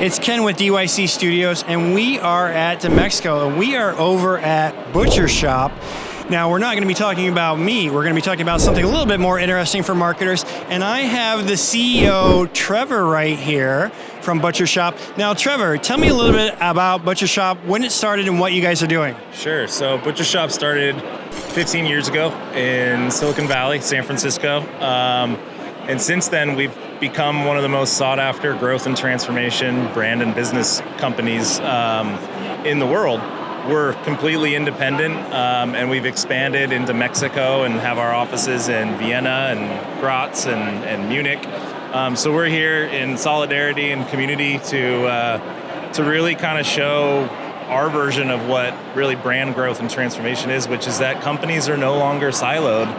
It's Ken with DYC Studios, and we are at DMEXCO, and we are over at Butchershop. Now, we're not going to be talking about meat. We're going to be talking about something a little bit more interesting for marketers, and I have the CEO, Trevor, right here from Butchershop. Now, Trevor, tell me a little bit about Butchershop, when it started, and what you guys are doing. Sure. So Butchershop started 15 years ago in Silicon Valley, San Francisco. And since then, we've become one of the most sought-after growth and transformation brand and business companies in the world. We're completely independent, and we've expanded into Mexico and have our offices in Vienna and Graz and Munich. So we're here in solidarity and community to really kind of show our version of what really brand growth and transformation is, which is that companies are no longer siloed.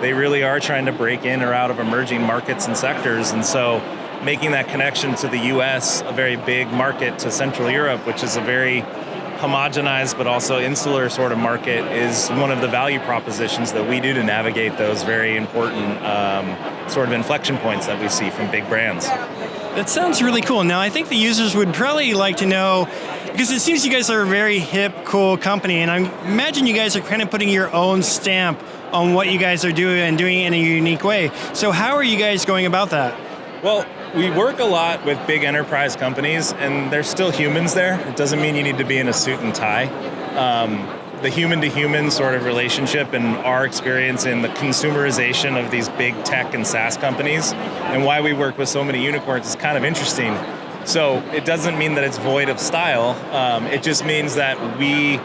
They really are trying to break in or out of emerging markets and sectors. And so making that connection to the US, a very big market, to Central Europe, which is a very homogenized but also insular sort of market, is one of the value propositions that we do to navigate those very important sort of inflection points that we see from big brands. That sounds really cool. Now, I think the users would probably like to know, because it seems you guys are a very hip, cool company, and I imagine you guys are kind of putting your own stamp on what you guys are doing and doing it in a unique way. So how are you guys going about that? Well, we work a lot with big enterprise companies, and there's still humans there. It doesn't mean you need to be in a suit and tie. The human-to-human sort of relationship and our experience in the consumerization of these big tech and SaaS companies and why we work with so many unicorns is kind of interesting. So it doesn't mean that it's void of style. It just means that we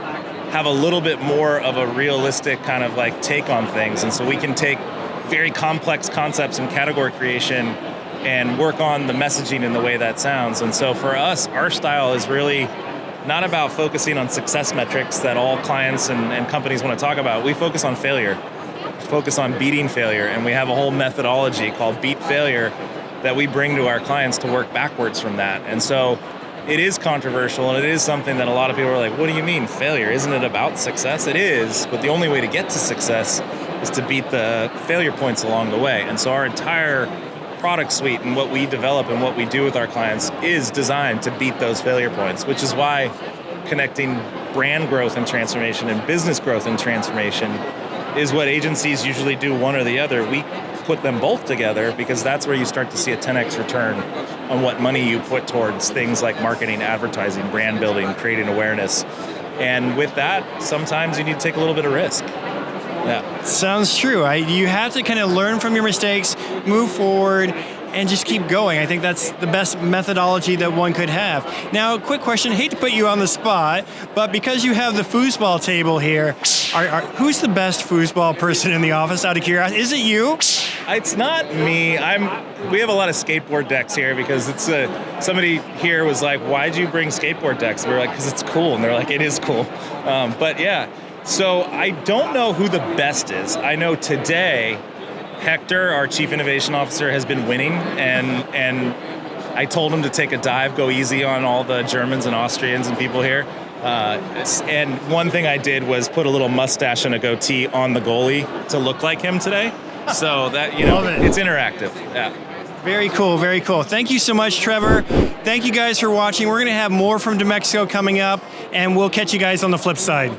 have a little bit more of a realistic kind of like take on things. And so we can take very complex concepts and category creation and work on the messaging in the way that sounds. And so for us, our style is really not about focusing on success metrics that all clients and companies want to talk about. We focus on failure, focus on beating failure. And we have a whole methodology called Beat Failure that we bring to our clients to work backwards from that. And so it is controversial, and it is something that a lot of people are like, what do you mean failure? Isn't it about success? It is, but the only way to get to success is to beat the failure points along the way. And so our entire product suite and what we develop and what we do with our clients is designed to beat those failure points, which is why connecting brand growth and transformation and business growth and transformation is what agencies usually do, one or the other. We put them both together because that's where you start to see a 10x return on what money you put towards things like marketing, advertising, brand building, creating awareness. And with that, sometimes you need to take a little bit of risk. Yeah. Sounds true. You have to kind of learn from your mistakes, move forward, and just keep going. I think that's the best methodology that one could have. Now, quick question, hate to put you on the spot, but because you have the foosball table here, who's the best foosball person in the office, out of curiosity? Is it you? It's not me. We have a lot of skateboard decks here because it's somebody here was like, why'd you bring skateboard decks? We were like, because it's cool. And they're like, it is cool. But yeah, so I don't know who the best is. I know today, Hector, our Chief Innovation Officer, has been winning, and I told him to take a dive, go easy on all the Germans and Austrians and people here. And one thing I did was put a little mustache and a goatee on the goalie to look like him today. So that, it's interactive. Yeah. Very cool, very cool. Thank you so much, Trevor. Thank you guys for watching. We're going to have more from DMEXCO coming up, and we'll catch you guys on the flip side.